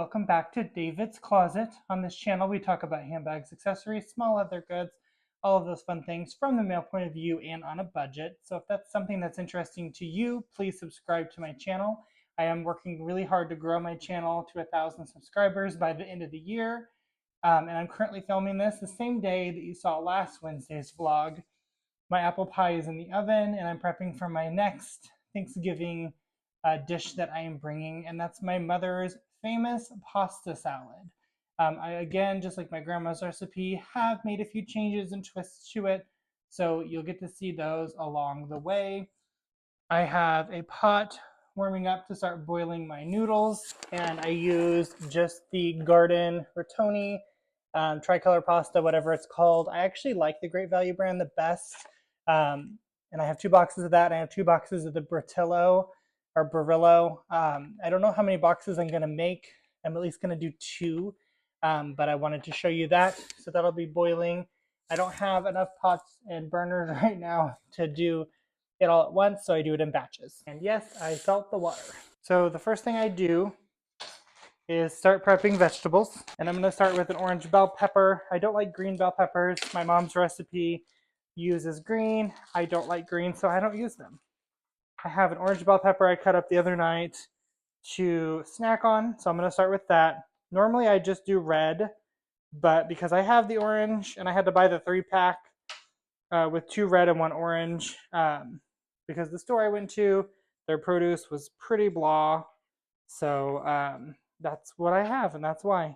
welcome back to David's Closet. On this channel, we talk about handbags, accessories, small leather goods, all of those fun things from the male point of view and on a budget. So if that's something that's interesting to you, please subscribe to my channel. I am working really hard to grow my channel to 1,000 subscribers by the end of the year. And I'm currently filming this the same day that you saw last Wednesday's vlog. My apple pie is in the oven and I'm prepping for my next Thanksgiving dish that I am bringing, and that's my mother's famous pasta salad. I, again, just like my grandma's recipe, have made a few changes and twists to it, so you'll get to see those along the way. I have a pot warming up to start boiling my noodles, and I use just the Garden Rotoni tricolor pasta, whatever it's called. I actually like the Great Value brand the best, and I have 2 boxes of that. I have 2 boxes of the Bratillo or Barillo. I don't know how many boxes I'm going to make. I'm at least going to do 2, but I wanted to show you that. So that'll be boiling. I don't have enough pots and burners right now to do it all at once, so I do it in batches. And yes, I salt the water. So the first thing I do is start prepping vegetables. And I'm going to start with an orange bell pepper. I don't like green bell peppers. My mom's recipe uses green. I don't like green, so I don't use them. I have an orange bell pepper I cut up the other night to snack on, so I'm going to start with that. Normally I just do red, but because I have the orange and I had to buy the 3-pack with 2 red and 1 orange, because the store I went to, their produce was pretty blah, so that's what I have, and that's why.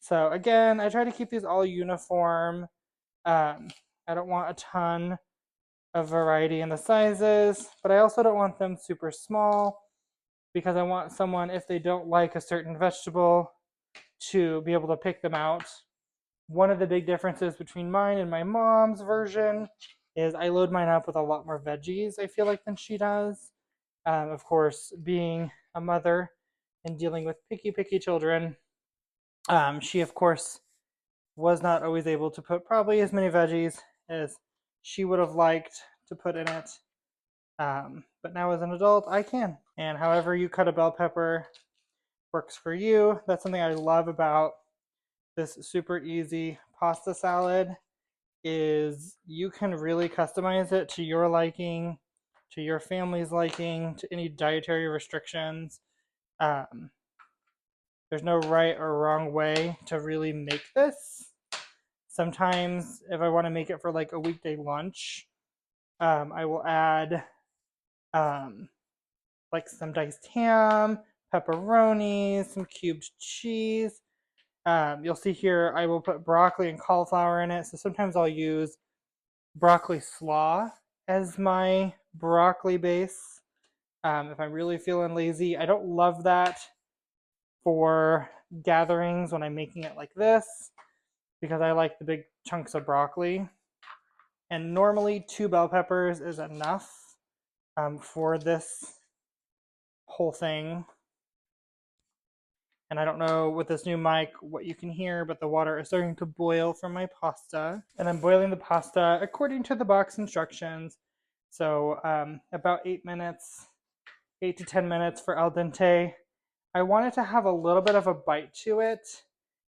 So again, I try to keep these all uniform. I don't want a ton of variety in the sizes, but I also don't want them super small because I want someone, if they don't like a certain vegetable, to be able to pick them out. One of the big differences between mine and my mom's version is I load mine up with a lot more veggies, I feel like, than she does. Of course, being a mother and dealing with picky children, she, of course, was not always able to put probably as many veggies as she would have liked to put in it. But now as an adult, I can. And however you cut a bell pepper works for you. That's something I love about this super easy pasta salad, is you can really customize it to your liking, to your family's liking, to any dietary restrictions. There's no right or wrong way to really make this. Sometimes if I want to make it for like a weekday lunch, I will add like some diced ham, pepperoni, some cubed cheese. You'll see here I will put broccoli and cauliflower in it. So sometimes I'll use broccoli slaw as my broccoli base. If I'm really feeling lazy, I don't love that for gatherings when I'm making it like this, because I like the big chunks of broccoli. And normally 2 bell peppers is enough for this whole thing. And I don't know with this new mic what you can hear, but the water is starting to boil from my pasta. And I'm boiling the pasta according to the box instructions. So about 8 minutes, 8 to 10 minutes for al dente. I want it to have a little bit of a bite to it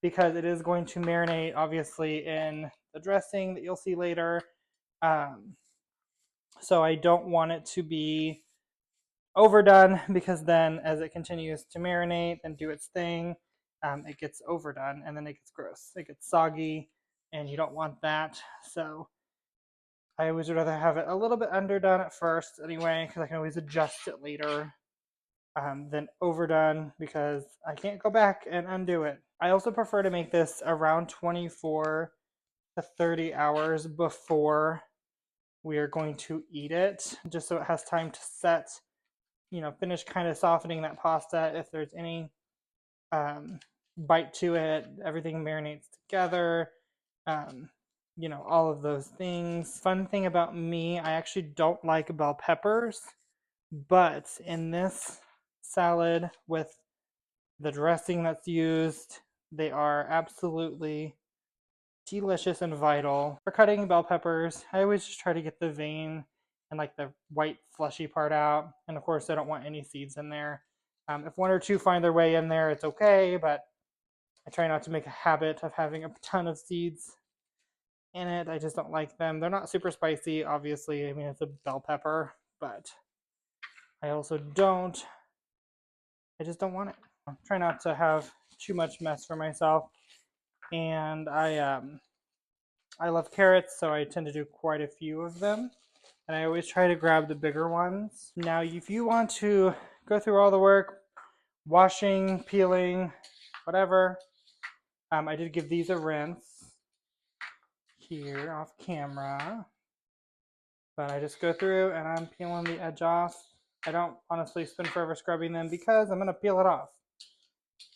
because it is going to marinate, obviously, in the dressing that you'll see later. So I don't want it to be overdone, because then as it continues to marinate and do its thing, it gets overdone and then it gets gross. It gets soggy and you don't want that. So I always would rather have it a little bit underdone at first anyway, because I can always adjust it later, than overdone, because I can't go back and undo it. I also prefer to make this around 24 to 30 hours before we are going to eat it, just so it has time to set, finish kind of softening that pasta. If there's any bite to it, everything marinates together, all of those things. Fun thing about me, I actually don't like bell peppers, but in this salad with the dressing that's used, they are absolutely delicious and vital. For cutting bell peppers, I always just try to get the vein and like the white fleshy part out, and of course I don't want any seeds in there. If one or two find their way in there, it's okay, but I try not to make a habit of having a ton of seeds in it. I just don't like them. They're not super spicy, obviously. I mean, it's a bell pepper, but I also don't. I just don't want it. I try not to have too much mess for myself, and I love carrots, so I tend to do quite a few of them. And I always try to grab the bigger ones. Now, if you want to go through all the work, washing, peeling, whatever, I did give these a rinse here off camera. But I just go through and I'm peeling the edge off. I don't honestly spend forever scrubbing them because I'm going to peel it off.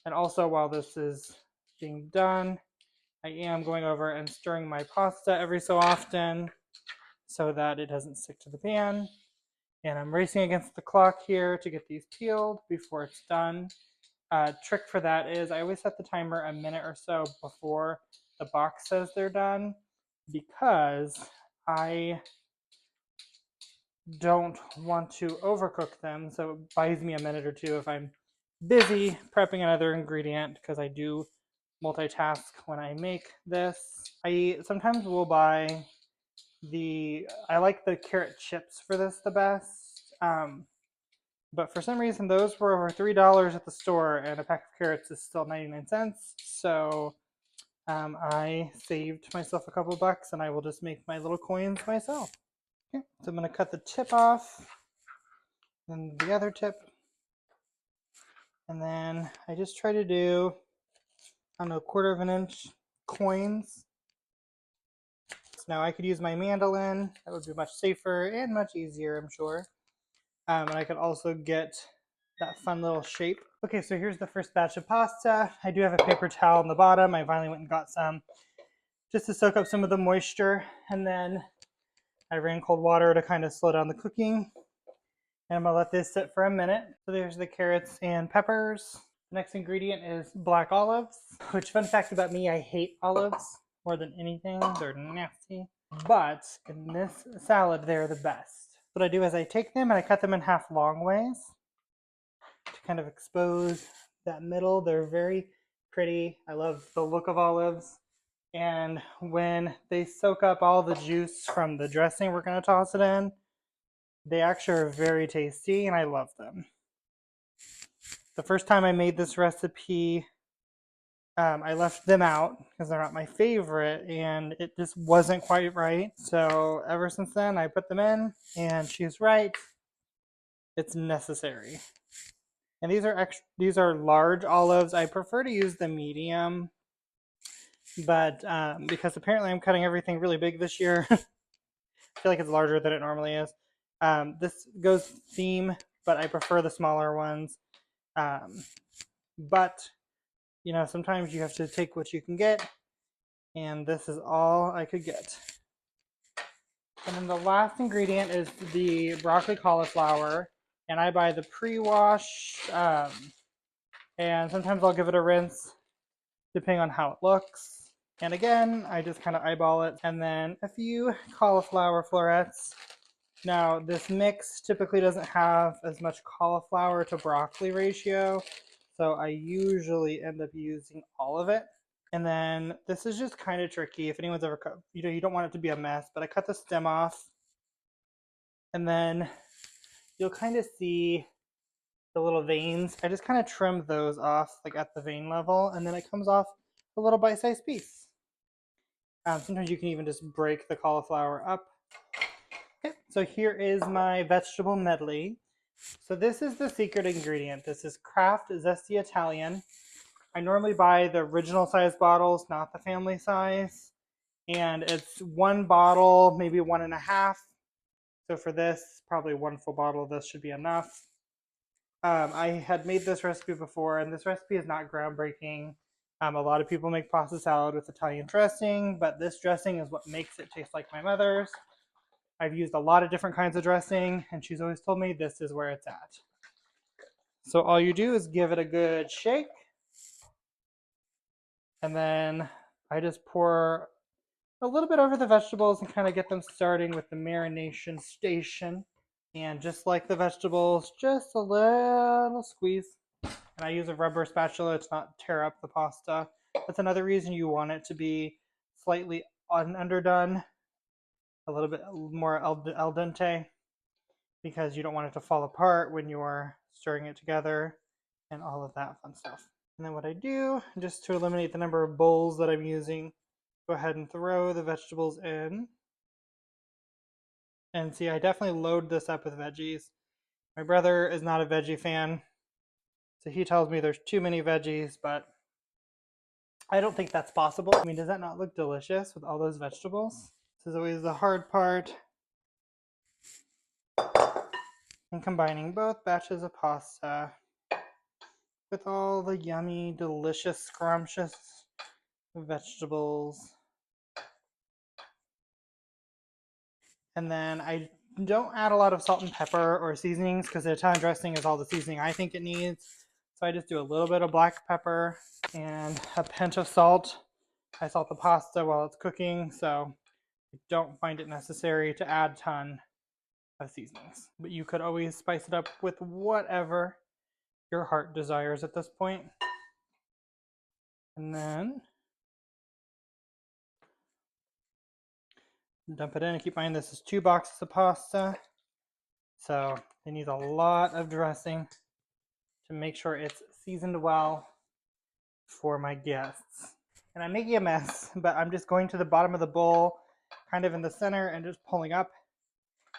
And also, while this is being done, I am going over and stirring my pasta every so often so that it doesn't stick to the pan. And I'm racing against the clock here to get these peeled before it's done. Trick for that is I always set the timer a minute or so before the box says they're done because I don't want to overcook them, so it buys me a minute or two if I'm busy prepping another ingredient because I do multitask when I make this. I sometimes will buy I like the carrot chips for this the best, but for some reason those were over $3 at the store and a pack of carrots is still 99 cents, so I saved myself a couple bucks and I will just make my little coins myself. Okay, so I'm going to cut the tip off, then the other tip, and then I just try to do, I don't know, 1/4 of an inch coins. So now I could use my mandolin, that would be much safer and much easier, I'm sure. And I could also get that fun little shape. Okay, so here's the first batch of pasta. I do have a paper towel on the bottom. I finally went and got some just to soak up some of the moisture, and then I ran cold water to kind of slow down the cooking. And I'm gonna let this sit for a minute. So there's the carrots and peppers. The next ingredient is black olives, which, fun fact about me, I hate olives more than anything. They're nasty. But in this salad, they're the best. What I do is I take them and I cut them in half long ways to kind of expose that middle. They're very pretty. I love the look of olives. And when they soak up all the juice from the dressing we're going to toss it in, they actually are very tasty and I love them. The first time I made this recipe, I left them out because they're not my favorite and it just wasn't quite right. So ever since then, I put them in and she's right. It's necessary. And these are large olives. I prefer to use the medium, but because apparently I'm cutting everything really big this year, I feel like it's larger than it normally is. This goes theme, but I prefer the smaller ones. But you know, sometimes you have to take what you can get, and this is all I could get. And then the last ingredient is the broccoli cauliflower, and I buy the pre-washed, and sometimes I'll give it a rinse depending on how it looks. And again, I just kind of eyeball it, and then a few cauliflower florets. Now, this mix typically doesn't have as much cauliflower to broccoli ratio, so I usually end up using all of it. And then this is just kind of tricky. If anyone's ever cut, you don't want it to be a mess, but I cut the stem off, and then you'll kind of see the little veins. I just kind of trim those off, like at the vein level, and then it comes off a little bite-sized piece. Sometimes you can even just break the cauliflower up. Okay, so here is my vegetable medley. So this is the secret ingredient. This is Kraft Zesty Italian. I normally buy the original size bottles, not the family size. And it's one bottle, maybe 1.5. So for this, probably one full bottle of this should be enough. I had made this recipe before, and this recipe is not groundbreaking. A lot of people make pasta salad with Italian dressing, but this dressing is what makes it taste like my mother's. I've used a lot of different kinds of dressing, and she's always told me this is where it's at. So all you do is give it a good shake, and then I just pour a little bit over the vegetables and kind of get them starting with the marination station. And just like the vegetables, just a little squeeze. And I use a rubber spatula to not tear up the pasta. That's another reason you want it to be slightly underdone, a little bit more al dente, because you don't want it to fall apart when you're stirring it together and all of that fun stuff. And then what I do, just to eliminate the number of bowls that I'm using, go ahead and throw the vegetables in. And see, I definitely load this up with veggies. My brother is not a veggie fan, so he tells me there's too many veggies, but I don't think that's possible. I mean, does that not look delicious with all those vegetables? This is always the hard part in combining both batches of pasta with all the yummy, delicious, scrumptious vegetables. And then I don't add a lot of salt and pepper or seasonings because the Italian dressing is all the seasoning I think it needs. So I just do a little bit of black pepper and a pinch of salt. I salt the pasta while it's cooking, so I don't find it necessary to add a ton of seasonings. But you could always spice it up with whatever your heart desires at this point. And then dump it in. And keep in mind this is 2 boxes of pasta, so it needs a lot of dressing to make sure it's seasoned well for my guests. And I'm making a mess, but I'm just going to the bottom of the bowl, kind of in the center, and just pulling up.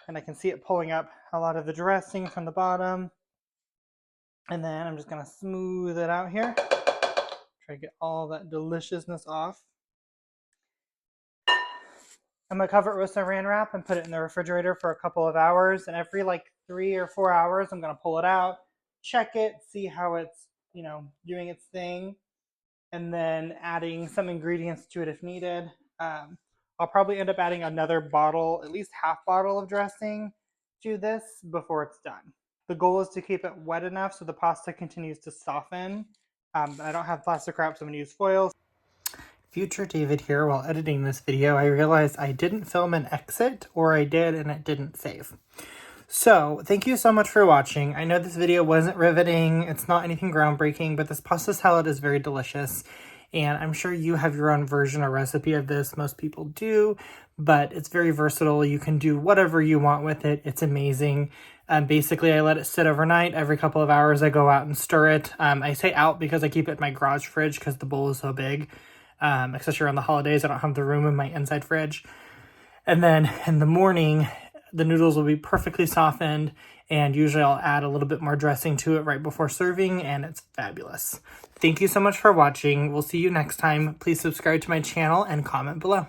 And I can see it pulling up a lot of the dressing from the bottom. And then I'm just going to smooth it out here. Try to get all that deliciousness off. I'm going to cover it with saran wrap and put it in the refrigerator for a couple of hours. And every like 3 or 4 hours, I'm going to pull it out, check it, see how it's, doing its thing, and then adding some ingredients to it if needed. I'll probably end up adding another bottle, at least half bottle of dressing to this before it's done. The goal is to keep it wet enough so the pasta continues to soften. I don't have plastic wrap, so I'm going to use foil. Future David here. While editing this video, I realized I didn't film an exit, or I did and it didn't save. So, thank you so much for watching. I know this video wasn't riveting, it's not anything groundbreaking, but this pasta salad is very delicious. And I'm sure you have your own version or recipe of this. Most people do, but it's very versatile. You can do whatever you want with it. It's amazing. Basically, I let it sit overnight. Every couple of hours, I go out and stir it. I say out because I keep it in my garage fridge because the bowl is so big. Especially around the holidays, I don't have the room in my inside fridge. And then in the morning, the noodles will be perfectly softened, and usually I'll add a little bit more dressing to it right before serving, and it's fabulous. Thank you so much for watching. We'll see you next time. Please subscribe to my channel and comment below.